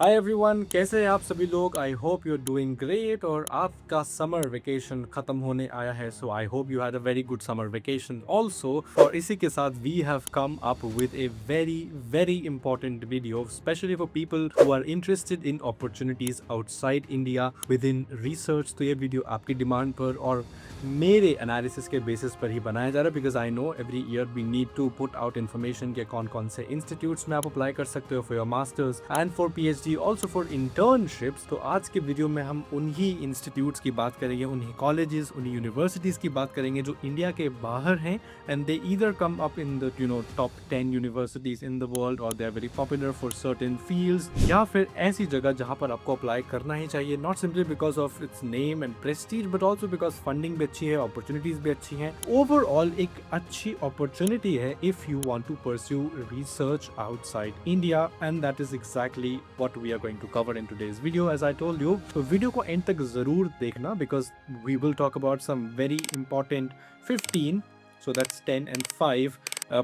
Hi everyone, कैसे हैं आप सभी लोग। I hope you are doing great और आपका समर वेकेशन खत्म होने आया है। So I hope you had a very good summer vacation also. और इसी के साथ we have come up with a very very important video specially for people who are interested in opportunities outside India within research. तो ये video आपकी demand पर और मेरे एनालिसिस के बेसिस पर ही बनाया जा रहा है, because I know every year we need to put out information के कौन कौन से इंस्टीट्यूट्स में आप अप्लाई कर सकते हो for your masters and for PhD, also for internships. तो आज के वीडियो में हम उन्हीं इंस्टीट्यूट्स की बात करेंगे, उन्हीं कॉलेजेस, उन्हीं यूनिवर्सिटीज की बात करेंगे जो इंडिया के बाहर हैं and they either come up in the top 10 universities in the world और they are very popular for certain fields, या फिर ऐसी जगह जहां पर आपको अप्लाई करना ही चाहिए, not simply because of its name and Prestige but also because funding भी अच्छी है, अपॉर्चुनिटीज भी अच्छी हैं। ओवरऑल एक अच्छी अपॉर्चुनिटी है if you want to pursue research outside India and that is exactly what we are going to cover in today's video. As I told you, तो वीडियो को एंड तक जरूर देखना because we will talk about some very important 15, so that's 10 and 5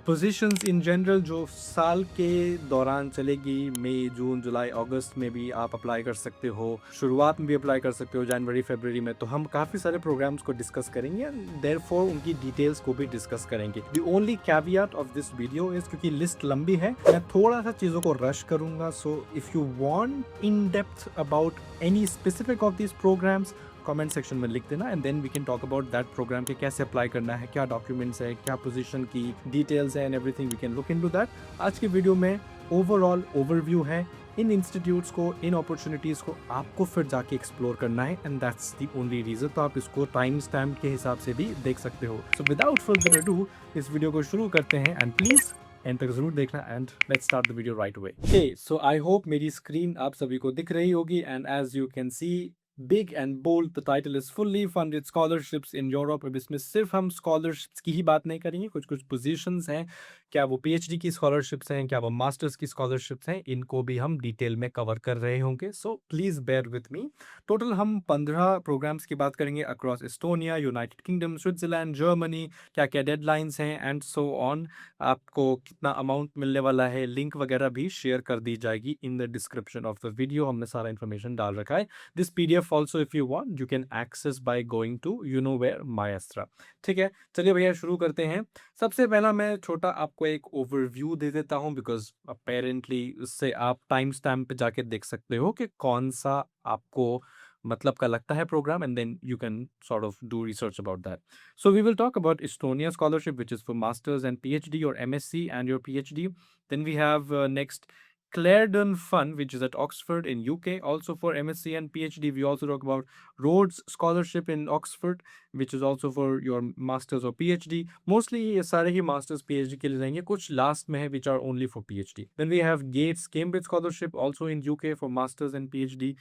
positions in general जो साल के दौरान चलेगी। मई, जून, जुलाई, अगस्त में भी आप अप्लाई कर सकते हो, शुरुआत में भी अप्लाई कर सकते हो, जनवरी, फरवरी में। तो हम काफ़ी सारे प्रोग्राम्स को डिस्कस करेंगे एंड देयरफॉर उनकी डिटेल्स को भी डिस्कस करेंगे। The only caveat of this video is, क्योंकि लिस्ट लंबी है, मैं थोड़ा सा चीज़ों को रश करूंगा। So if you want in depth about any specific of this programs, comment section में लिख देना and then we can talk about that program के कैसे अप्लाई करना है, क्या डॉक्यूमेंट्स है, क्या पोजीशन की डिटेल्स है and everything we can look into that. आज की वीडियो में ओवरऑल ओवरव्यू है इन इंस्टीट्यूट्स को, इन अपॉर्चुनिटीज़ को आपको फिर जाके एक्सप्लोर करना है and that's the only reason. तो आप इसको टाइम स्टैम्प के हिसाब से भी देख सकते हो। सो विदाउट फर्दर अडू इस वीडियो को शुरू करते हैं एंड प्लीज़ एंड तक जरूर देखना and let's start the video right away. Okay, so I hope मेरी स्क्रीन आप सभी को दिख रही होगी and as you can see big and bold the title is fully funded scholarships in Europe. अब इसमें सिर्फ हम स्कॉलरशिप्स की ही बात नहीं करेंगे, कुछ कुछ पोजीशंस हैं, क्या वो पीएचडी की स्कॉलरशिप्स हैं, क्या वो मास्टर्स की स्कॉलरशिप्स हैं, इनको भी हम डिटेल में कवर कर रहे होंगे। So please bear with me. Total हम 15 प्रोग्राम्स की बात करेंगे across Estonia, United Kingdom, Switzerland, Germany, क्या क्या डेडलाइंस हैं एंड सो ऑन। आपको कितना अमाउंट मिलने वाला है, लिंक वगैरह भी शेयर कर दी जाएगी in the description of the video. हमने सारा इन्फॉर्मेशन डाल रखा है। This PDF also if you want you can access by going to you know where मायस्त्रा। ठीक है, चलिए भैया शुरू करते हैं। सबसे पहला मैं छोटा आपको एक ओवरव्यू दे देता हूं बिकॉज अपेरेंटली उससे आप टाइम स्टैम्प पे जाके देख सकते हो कि कौन सा आपको मतलब का लगता है program and then you can sort of do research about that. So we will talk about Estonia scholarship, which is for masters and PhD or MSc and your PhD. Then we have next Clarendon Fund, which is at Oxford in UK, also for MSc and PhD. We also talk about Rhodes Scholarship in Oxford, which is also for your masters or PhD. Mostly ये सारे ही masters PhD के लिए रहेंगे, कुछ last में है which are only for PhD. Then we have Gates Cambridge Scholarship, also in UK for masters and PhD.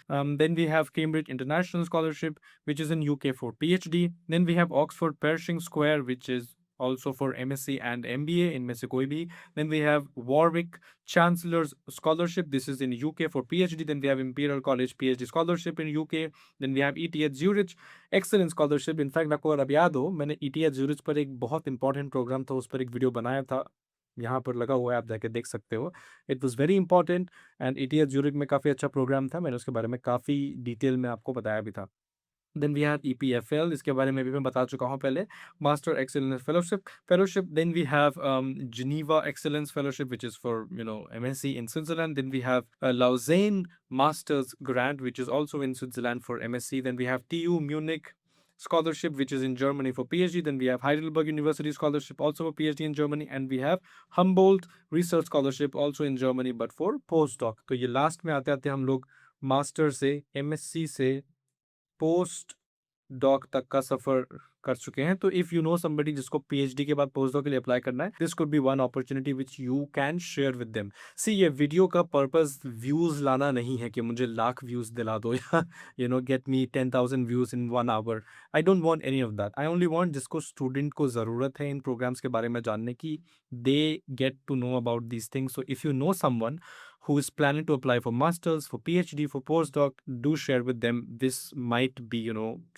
Then we have Cambridge International Scholarship, which is in UK for PhD. Then we have Oxford Pershing Square, which is also for MSc and MBA इनमें से कोई भी. Then we have Warwick Chancellor's Scholarship. This is in UK for PhD. Then we have Imperial College PhD Scholarship in UK. Then we have ETH Zurich Excellence Scholarship. In fact, आपको अगर अब याद हो, मैंने ETH Zurich पर एक बहुत important programme था, उस पर एक वीडियो बनाया था, यहाँ पर लगा हुआ है, आप जाके देख सकते हो। It was very important and ETH Zurich में काफ़ी अच्छा प्रोग्राम था, मैंने उसके बारे में काफ़ी डिटेल में आपको बताया भी था। देन वी हैव EPFL, इसके बारे में भी मैं बता चुका हूँ पहले, master excellence fellowship. Then we have Geneva excellence fellowship which is for MSc in Switzerland. Then we have Lausanne masters grant which is also in Switzerland for MSc. Then we have TU Munich scholarship which is in Germany for PhD. Then we have Heidelberg University scholarship also for PhD in Germany, and we have Humboldt research scholarship also in Germany but for postdoc. तो ये last में आते आते हम लोग master से, MSc से post doc तक का सफर कर चुके हैं। तो इफ यू नो समबडी जिसको पीएचडी के बाद पोस्ट डॉक के लिए अप्लाई करना है, this could be one opportunity which you can share with them. See, ये वीडियो का पर्पस व्यूज लाना नहीं है कि मुझे लाख व्यूज दिला दो या get me 10,000 views in 1 hour. I don't want any of that. I only want जिसको स्टूडेंट को ज़रूरत है इन प्रोग्राम्स के बारे में जानने की, they get to know about these things. So if you know someone who is planning to apply for masters, for PhD, for postdoc, do share with them. This might be,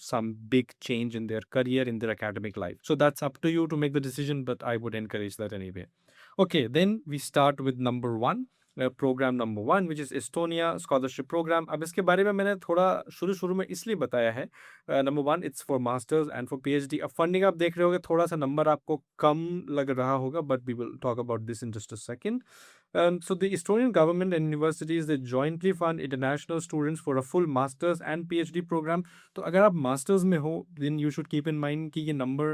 some big change in their career, in their academic life. So that's up to you to make the decision, but I would encourage that anyway. Okay, then we start with number one. Program number 1 which is Estonia scholarship program. अब इसके बारे में मैंने थोड़ा शुरू में इसलिए बताया है। Number 1 it's for masters and for PhD. अब फंडिंग आप देख रहे होगे थोड़ा-सा नंबर आपको कम लग रहा होगा, but we will talk about this in just a second. So the Estonian government and universities they jointly fund international students for a full masters and PhD program. तो अगर आप मास्टर्स में हो then you should keep in mind कि ये number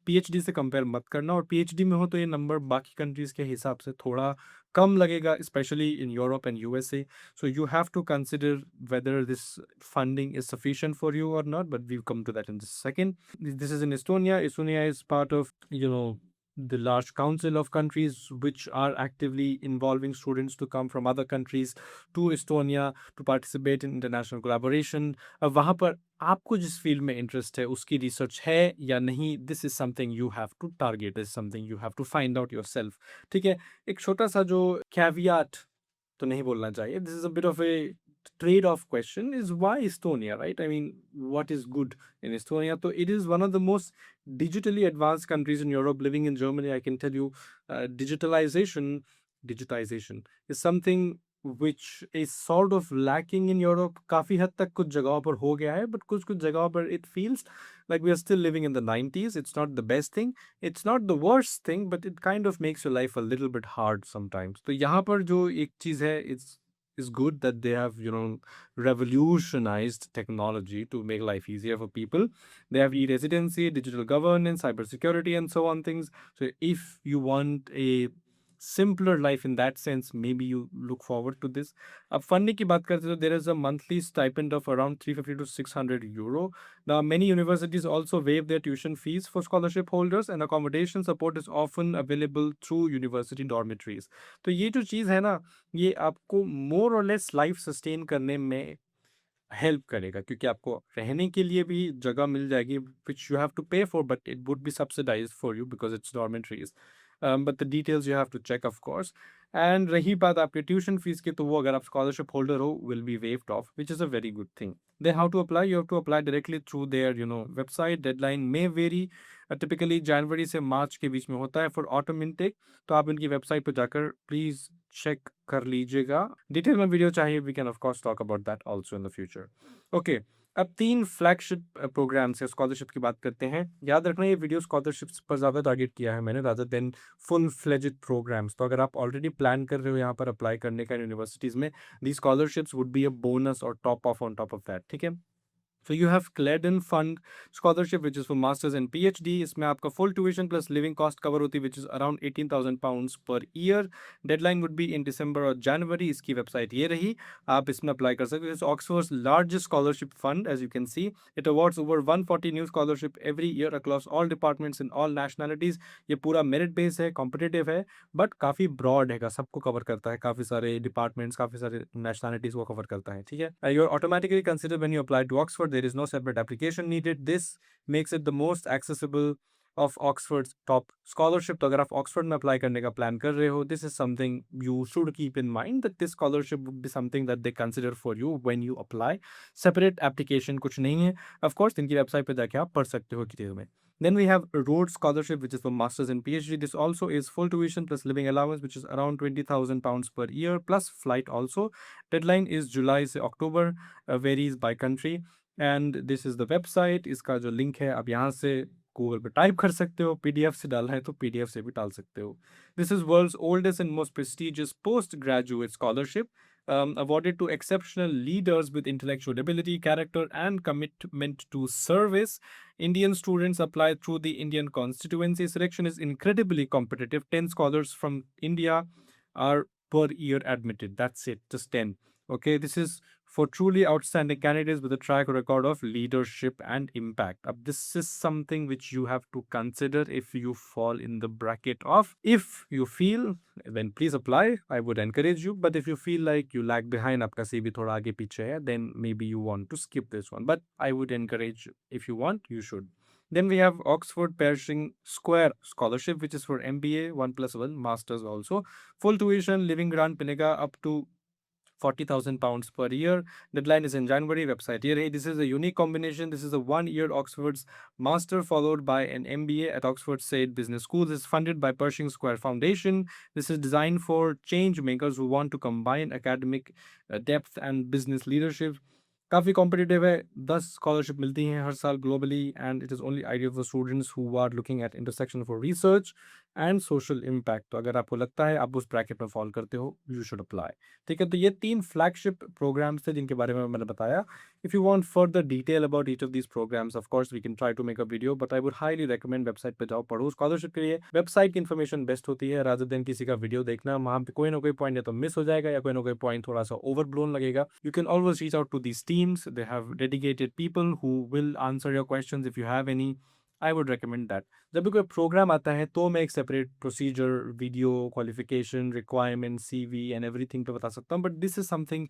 PhD से compare मत करना, और पीएचडी में हो तो ये नंबर बाकी कंट्रीज के हिसाब से थोड़ा कम लगेगा, specially in Europe and USA. So you have to consider whether this funding is sufficient for you or not, but we'll come to that in just a second. This is in Estonia. Estonia is part of, the large council of countries which are actively involving students to come from other countries to Estonia to participate in international collaboration. अब वहाँ पर आपको जिस field में interest है उसकी research है या नहीं, this is something you have to target, this something you have to find out yourself. ठीक है, एक छोटा सा जो कैवियाट तो नहीं बोलना चाहिए, this is a bit of A trade off question is why Estonia, right? I mean, what is good in Estonia? So it is one of the most digitally advanced countries in Europe. Living in Germany, I can tell you, digitization is something which is sort of lacking in Europe. काफी हद तक कुछ जगहों पर हो गया है, but कुछ कुछ जगहों पर it feels like we are still living in the 90s. It's not the best thing, it's not the worst thing, but it kind of makes your life a little bit hard sometimes. तो यहाँ पर जो एक चीज है, it's is good that they have revolutionized technology to make life easier for people. They have e-residency, digital governance, cybersecurity, and so on things. So if you want a simpler life in that sense, maybe you look forward to this. अब funding की बात करते तो there is a monthly stipend of around 350 to 600 euro. Now many universities also waive their tuition fees for scholarship holders, and accommodation support is often available through university dormitories. तो ये जो चीज़ है ना, ये आपको मोर और लेस लाइफ सस्टेन करने में हेल्प करेगा, क्योंकि आपको रहने के लिए भी जगह मिल जाएगी which you have to pay for, but it would be subsidize for you because it's dormitories. But the details you have to check of course. And रही बात आपके ट्यूशन फीस की, तो वो अगर आप स्कॉलरशिप होल्डर हो will be waived of, which is a very good thing. Then how to apply? You have to apply directly through their website. Deadline may vary. Typically जनवरी से मार्च के बीच में होता है फॉर ऑटम इनटेक. तो आप इनकी website पर जाकर प्लीज चेक कर लीजिएगा. डिटेल में वीडियो चाहिए, we can of course talk about that also in the future. Okay, अब 3 फ्लैगशिप प्रोग्राम्स है स्कॉलरशिप की बात करते हैं. याद रखना ये वीडियो स्कॉलरशिप्स पर ज़्यादा टारगेट किया है मैंने rather than full fledged programs. तो अगर आप ऑलरेडी प्लान कर रहे हो यहाँ पर अप्लाई करने का यूनिवर्सिटीज़ में, the scholarships would be a bonus और top of on top of that. ठीक है. So you have Clarendon Fund Scholarship, which is for Masters and PhD. इसमें आपका full tuition plus living cost cover होती है, which is around 18,000 pounds per year. Deadline would be in December or January. इसकी website ये रही, आप इसमें apply कर सकते हो. It's Oxford's largest scholarship fund, as you can see. It awards over 140 new scholarship every year across all departments and all nationalities. ये पूरा merit based है, competitive है, but काफ़ी broad है, सबको cover करता है, काफ़ी सारे departments, काफ़ी सारे nationalities को cover करता है. ठीक है. You're automatically considered when you apply to Oxford. There is no separate application needed. This makes it the most accessible of Oxford's top scholarship. तो अगर आप ऑक्सफोर्ड में अप्लाई करने का प्लान कर रहे हो, this is something you should keep in mind that this scholarship would be something that they consider for you when you apply. Separate application कुछ नहीं है. Of course, इनकी वेबसाइट पे जाके आप पढ़ सकते हो डिटेल में. Then we have Rhodes Scholarship, which is for Masters and PhD. This also is full tuition plus living allowance, which is around 20,000 pounds per year, plus flight also. Deadline is July से October, varies by country. And this is the website. इसका जो link है आप यहाँ से Google पे type कर सकते हो. पीडीएफ से डालना है तो पीडीएफ से भी डाल सकते हो. This is world's oldest and most prestigious post graduate scholarship awarded to exceptional leaders with intellectual ability, character, and commitment to service. Indian students apply through the Indian constituency. Selection is incredibly competitive. 10 scholars from India are per year admitted. That's it, just 10. Okay, this is for truly outstanding candidates with a track record of leadership and impact. This is something which you have to consider if you fall in the bracket of. If you feel, then please apply. I would encourage you. But if you feel like you lag behind, आपका CV थोड़ा आगे पीछे है, then maybe you want to skip this one. But I would encourage, if you want, you should. Then we have Oxford Pershing Square Scholarship, which is for MBA 1+1 Masters also. Full tuition, living grant मिलेगा up to £40,000 per year. Deadline is in January. Website here. This is a unique combination. This is a 1 year Oxford's master followed by an MBA at Oxford Said Business School. This is funded by Pershing Square Foundation. This is designed for change makers who want to combine academic depth and business leadership. काफ़ी competitive है, 10 scholarship मिलती हैं हर साल globally, and it is only ideal for students who are looking at intersection for research and social impact. तो अगर आपको लगता है आप उस ब्रैकेट में फॉल करते हो, यू शुड अप्लाई. ठीक है, तो ये 3 फ्लैगशिप प्रोग्राम्स थे जिनके बारे में मैंने बताया. If you want further detail about each of these programs, of course we can try to make a video, but I would highly recommend website पे जाओ, पढ़ो. स्कॉलरशिप के लिए वेबसाइट की इन्फॉर्मेशन बेस्ट होती है रादर देन किसी का वीडियो देखना. वहाँ पे कोई ना कोई पॉइंट या तो मिस हो जाएगा या कोई ना कोई पॉइंट थोड़ा सा ओवरब्लोन लगेगा. You can always reach out to these teams. They have dedicated people who will answer your questions if you have any. I would recommend that. जब भी कोई प्रोग्राम आता है तो मैं एक separate procedure, video, qualification, requirement, CV and everything पे बता सकता हूँ, but this is something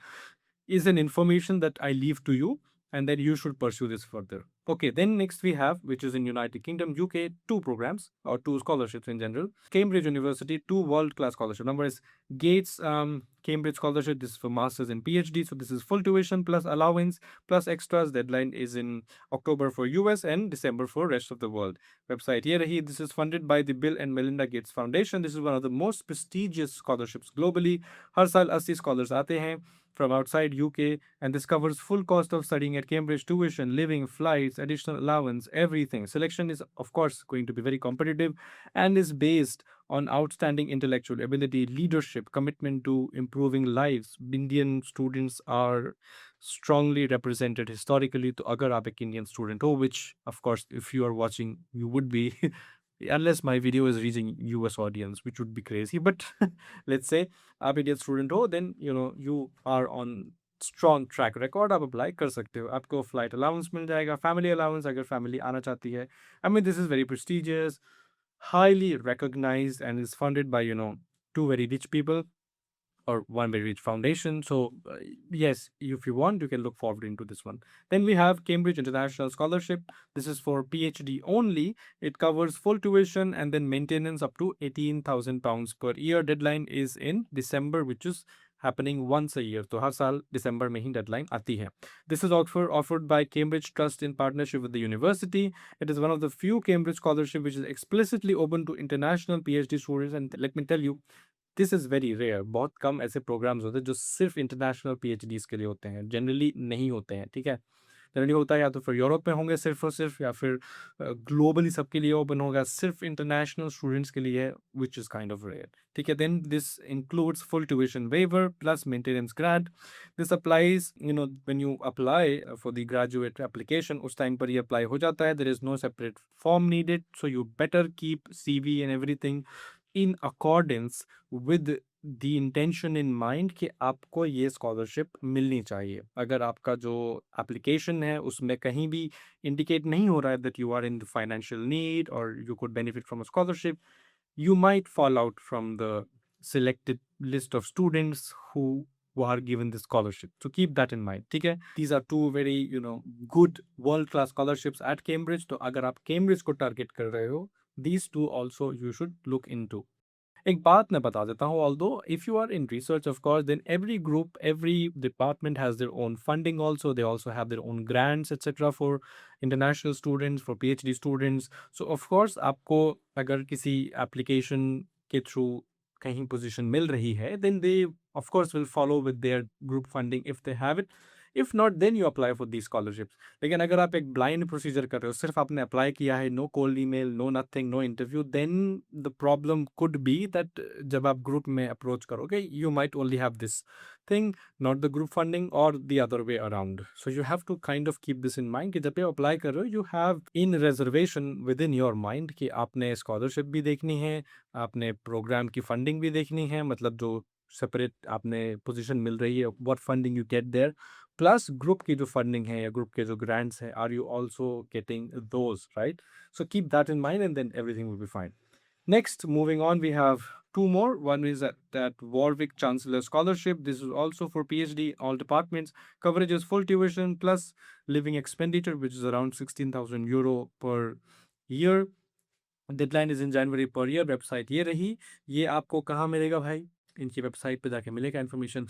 is an information that I leave to you, and then you should pursue this further. Okay, then next we have, which is in United Kingdom, UK, 2 programs or 2 scholarships in general. Cambridge University, 2 world-class scholarship. Number is Gates Cambridge Scholarship. This is for masters and PhD. So this is full tuition plus allowance plus extras. Deadline is in October for US and December for rest of the world. Website here. This is funded by the Bill and Melinda Gates Foundation. This is one of the most prestigious scholarships globally. हर साल 80 scholars आते हैं from outside UK, and this covers full cost of studying at Cambridge, tuition, living, flights, additional allowance, everything. Selection is of course going to be very competitive and is based on outstanding intellectual ability, leadership, commitment to improving lives. Indian students are strongly represented historically. तो अगर आप एक Indian student हो, which of course if you are watching you would be, unless my video is reaching US audience, which would be crazy, but let's say आप Indian student हो, then you are on strong track record. आप apply कर सकते हो, आपको flight allowance मिल जाएगा, family allowance अगर family आना चाहती है. I mean, this is very prestigious, highly recognized, and is funded by 2 very rich people or one very rich foundation. So yes, if you want, you can look forward into this one. Then we have Cambridge International Scholarship. This is for PhD only. It covers full tuition and then maintenance up to £18,000 per year. Deadline is in December, which is happening once a year. तो हर साल दिसंबर में ही deadline आती है. This is offered by Cambridge Trust in partnership with the university. It is one of the few Cambridge scholarship which is explicitly open to international PhD students. And let me tell you, this is very rare. बहुत कम ऐसे programmes होते हैं जो सिर्फ international PhDs के लिए होते हैं. जनरली नहीं होते हैं. ठीक है, जनरली होता है या तो फिर यूरोप में होंगे सिर्फ और सिर्फ, या फिर ग्लोबली सबके लिए ओपन होगा, सिर्फ इंटरनेशनल स्टूडेंट्स के लिए है, which is kind of rare. ठीक है, then this includes full tuition waiver plus maintenance grant. This applies when you apply for the graduate application, उस टाइम पर ये अप्लाई हो जाता है. There is no separate form needed, so you better keep CV and everything in accordance with the intention in mind कि आपको ये scholarship मिलनी चाहिए. अगर आपका जो एप्लीकेशन है उसमें कहीं भी इंडिकेट नहीं हो रहा है that you are in the financial need or you could benefit from a scholarship, you might fall out from the selected list of students who are given the scholarship. So keep that in mind. ठीक है, these are 2 very good world class scholarships at Cambridge. तो अगर आप Cambridge को target कर रहे हो, these 2 also you should look into. एक बात मैं बता देता हूँ, although if you are in research of course, then every group, every department has their own funding also. They also have their own grants etc. for international students, for PhD students. So of course आपको अगर किसी application के through कहीं position मिल रही है, then they of course will follow with their group funding if they have it. If not then you apply for the scholarships. लेकिन अगर आप एक ब्लाइंड प्रोसीजर कर रहे हो, सिर्फ आपने अप्लाई किया है, no cold email, no nothing, no interview, then the problem could be that जब आप ग्रुप में अप्रोच करोगे, you might only have this thing, not the group funding और the other way around. So you have to kind of keep this in mind कि जब आप apply कर रहे हो, you have in reservation within your mind कि आपने scholarship भी देखनी है, आपने प्रोग्राम की फंडिंग भी देखनी है, मतलब जो सेपरेट आपने पोजीशन मिल रही है, what funding you get there, plus group की जो फंडिंग है या ग्रुप के जो ग्रांट्स हैं, are you also getting those, right? So keep that in mind and then everything will be fine. Next, moving on, we have 2 more. One is that Warwick Chancellor Scholarship. This is also for PhD, all departments. Coverage is full tuition plus living expenditure, which is around €16,000 per year. Deadline is in January per year. Website ये रही. ये आपको कहाँ मिलेगा भाई? इनकी website पे जाके मिलेगा information.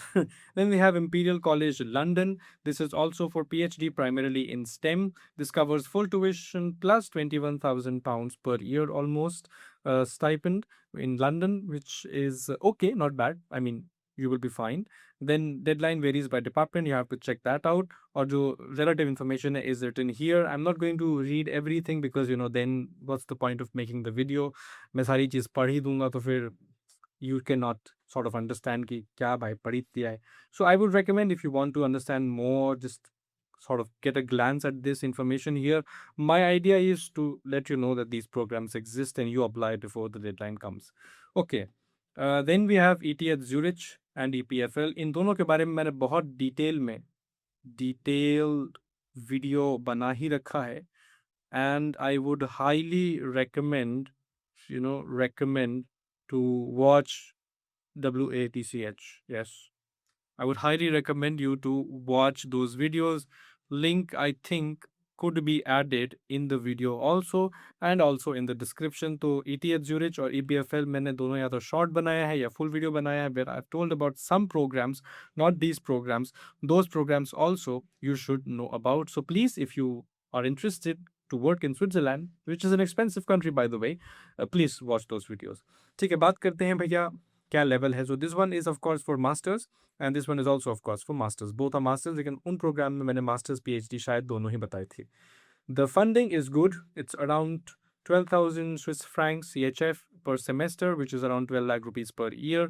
Then we have Imperial College London. This is also for PhD, primarily in STEM. This covers full tuition plus £21,000 per year almost stipend in London, which is okay, not bad. I mean, you will be fine. Then deadline varies by department. You have to check that out. Or जो relative information is written here. I'm not going to read everything because then what's the point of making the video? मैं सारी चीज़ पढ़ ही दूंगा तो फिर you cannot sort of understand कि क्या भाई पढ़ी दिया है. So I would recommend, if you want to understand more, just sort of get a glance at this information here. My idea is to let you know that these programs exist and you apply before the deadline comes. Okay. Then we have ETH Zurich and EPFL. इन दोनों के बारे में मैंने बहुत detailed video बना ही रखा है. And I would highly recommend to watch WATCH. Yes, I would highly recommend you to watch those videos. Link, I think, could be added in the video also, and also in the description. तो ETH Zurich और EPFL मैंने दोनों या तो short बनाया है या full video बनाया है, where I've told about some programs, not these programs. Those programs also you should know about. So please, if you are interested to work in Switzerland, which is an expensive country by the way, please watch those videos. ठीक है, बात करते हैं भैया क्या level है. So this one is of course for masters and this one is also of course for masters. Both are masters, लेकिन उन प्रोग्राम में मैंने मास्टर्स PhD शायद दोनों ही बताए थे. The funding is good. It's around 12,000 Swiss francs CHF per semester, which is around 12 lakh rupees per year.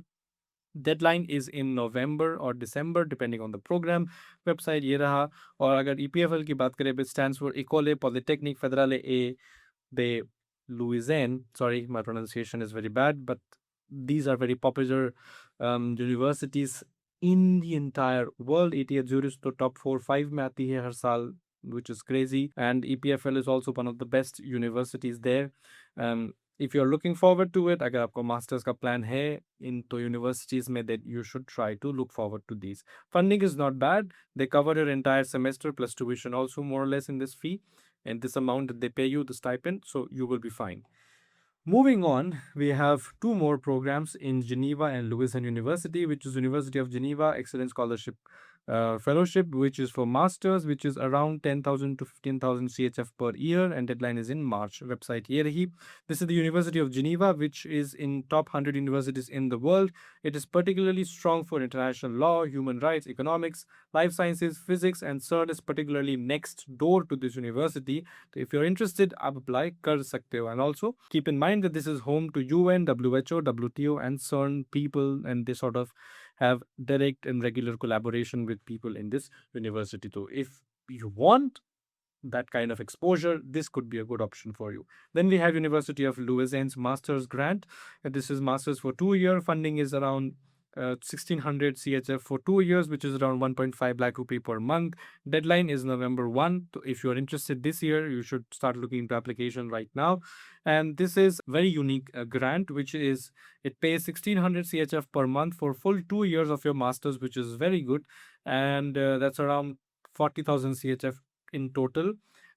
Deadline is in November or December depending on the program. Website ये रहा. और अगर EPFL की बात करें, it stands for École Polytechnique Fédérale et de Louisiane. Sorry, my pronunciation is very bad, but these are very popular universities in the entire world. ETH Zurich to top 4-5 में आती है हर साल, which is crazy. And EPFL is also one of the best universities there. If you're looking forward to it, अगर आपको masters का plan है इन तो universities में, that you should try to look forward to these. Funding is not bad. They cover your entire semester plus tuition also more or less in this fee. And this amount that they pay you, the stipend, so you will be fine. Moving on, we have two more programs in Geneva and Lausanne University, which is University of Geneva Excellent Scholarship Fellowship, which is for masters, which is around 10,000 to 15,000 CHF per year, and deadline is in March. Website ye rahi. This is the University of Geneva, which is in top 100 universities in the world. It is particularly strong for international law, human rights, economics, life sciences, physics, and CERN is particularly next door to this university. So if you're interested, आप apply कर सकते हो. And also keep in mind that this is home to UN, WHO, WTO, and CERN people, and they sort of have direct and regular collaboration with people in this university. So if you want that kind of exposure, this could be a good option for you. Then we have University of Lausanne's master's grant. This is master's for 2 year. Funding is around 1600 CHF for 2 years, which is around 1.5 lakh rupee per month. Deadline is November 1. So if you're interested this year, you should start looking into application right now. And this is very unique grant, which is it pays 1600 CHF per month for full 2 years of your masters, which is very good. And that's around 40,000 CHF in total.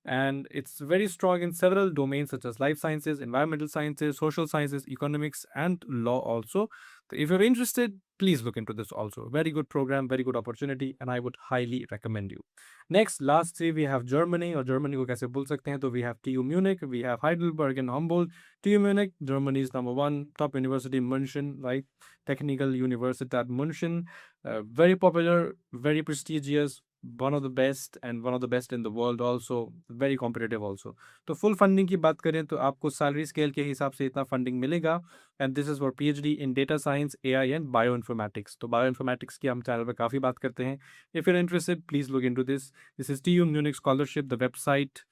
And it's very strong in several domains such as life sciences, environmental sciences, social sciences, economics, and law also. So if you're interested, please look into this also. Very good program, very good opportunity, and I would highly recommend you. Next, last three, we have Germany, or Germany को कैसे बोल सकते हैं, तो we have TU Munich, we have Heidelberg and Humboldt. TU Munich, Germany's #1 top university, München, right? Technical Universität München. Very popular, very prestigious, one of the best and one of the best in the world also, very competitive also. तो full funding की बात करें तो आपको salary scale के हिसाब से इतना funding मिलेगा, and this is for PhD in data science, AI and bioinformatics. तो bioinformatics की हम चैनल पे काफ़ी बात करते हैं. If you're interested, please look into this. This is TU Munich Scholarship. The website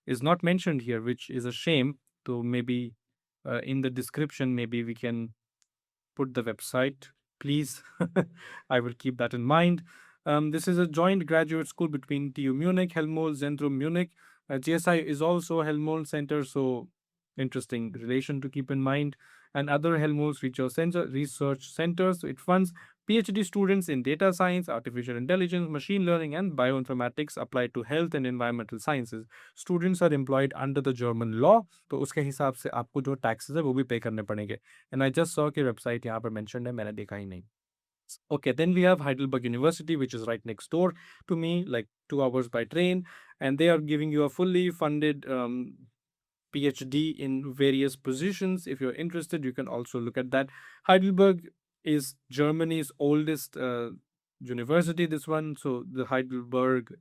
is not mentioned here, which is a shame. So maybe in the description, maybe we can put the website, please. I will keep that in mind. This is a joint graduate school between TU Munich, Helmholtz Zentrum Munich. GSI is also Helmholtz Center, so interesting relation to keep in mind. And other Helmholtz research centers. So it funds PhD students in data science, artificial intelligence, machine learning, and bioinformatics apply to health and environmental sciences. Students are employed under the German law, तो उसके हिसाब से आपको जो taxes है वो भी pay करने पड़ेंगे. And I just saw कि website यहाँ पर mentioned है, मैंने देखा ही नहीं. Okay, then we have Heidelberg University, which is right next door to me, like 2 hours by train, and they are giving you a fully funded PhD in various positions. If you're interested, you can also look at that. Heidelberg is Germany's oldest university, this one. So the Heidelberg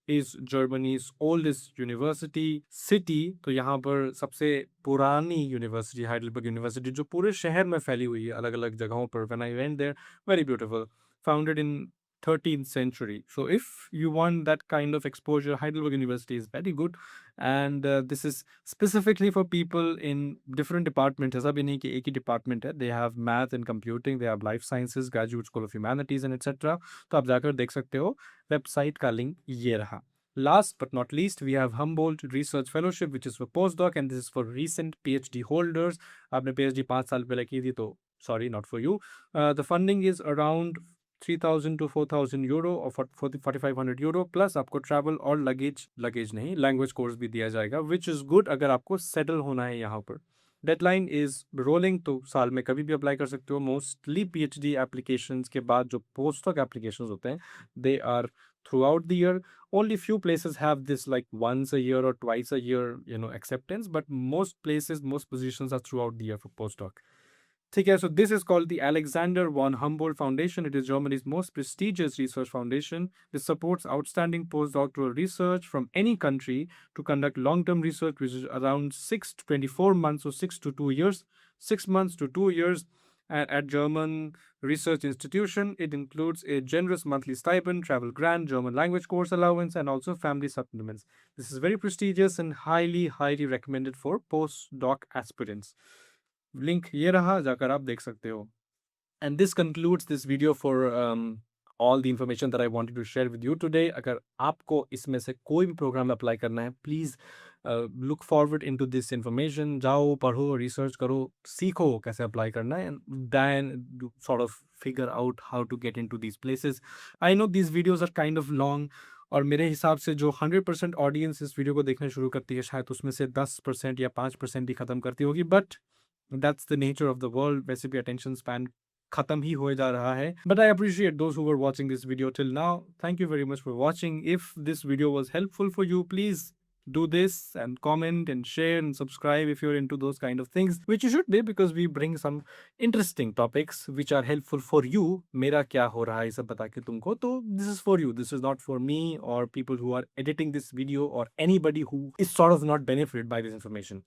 is Germany's oldest university city. तो यहाँ पर सबसे पुरानी university Heidelberg university जो पूरे शहर में फैली हुई है अलग अलग जगहों पर. When I went there, very beautiful, founded in 13th century. So if you want that kind of exposure, Heidelberg University is very good, and this is specifically for people in different departments. ऐसा भी नहीं कि एक ही department है. They have math and computing, they have life sciences, graduate school of humanities and etc. तो आप जाकर देख सकते हो. वेबसाइट का लिंक ये रहा. Last but not least, we have Humboldt Research Fellowship, which is for postdoc, and this is for recent PhD holders. आपने PhD 5 साल पहले की थी तो sorry, not for you. The funding is around 3,000 to 4,000 euro or 4,500 euro plus आपको travel और luggage नहीं language course भी दिया जाएगा, which is good अगर आपको settle होना है यहाँ पर. Deadline is rolling, तो साल में कभी भी अप्लाई कर सकते हो. Mostly PhD applications के बाद जो postdoc applications होते हैं, they are throughout the year. Only few places have this like once a year or twice a year, acceptance, but most places, most positions are throughout the year for postdoc. Okay, so this is called the Alexander von Humboldt Foundation. It is Germany's most prestigious research foundation. This supports outstanding postdoctoral research from any country to conduct long-term research, which is around 6 to 24 months, so 6 to 2 years, 6 months to 2 years. At German Research Institution, it includes a generous monthly stipend, travel grant, German language course allowance, and also family supplements. This is very prestigious and highly, highly recommended for postdoc aspirants. Link ये रहा, जाकर आप देख सकते हो. And this concludes this video for all the information that I wanted to share with you today. अगर आपको इसमें से कोई भी प्रोग्राम अप्लाई करना है, please look forward into this information. जाओ, पढ़ो, रिसर्च करो, सीखो कैसे अप्लाई करना है, and then sort of figure out how to get into these places. I know these videos are kind of long, और मेरे हिसाब से जो 100% ऑडियंस इस वीडियो को देखना शुरू करती है, शायद उसमें से 10% या 5% ही ख़त्म करती होगी, but that's the nature of the world. वैसे भी attention span खत्म ही हो जा रहा है. But I appreciate those who were watching this video till now. Thank you very much for watching. If this video was helpful for you, please do this and comment and share and subscribe if you're into those kind of things, which you should be, because we bring some interesting topics which are helpful for you. मेरा क्या हो रहा है ये सब बता के तुमको, तो this is for you. This is not for me or people who are editing this video or anybody who is sort of not benefited by this information.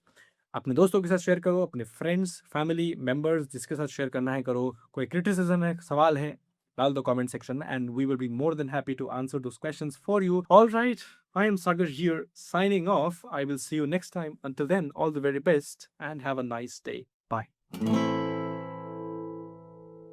अपने दोस्तों के साथ शेयर करो, अपने फ्रेंड्स, फैमिली मेंबर्स जिसके साथ share करना है करो. कोई क्रिटिसिज्म है, सवाल है, डाल दो कमेंट सेक्शन में, and we will be more than happy to answer those questions for you. Alright, I am Sagar here signing off. I will see you next time. Until then, all the very best and have a nice day. Bye.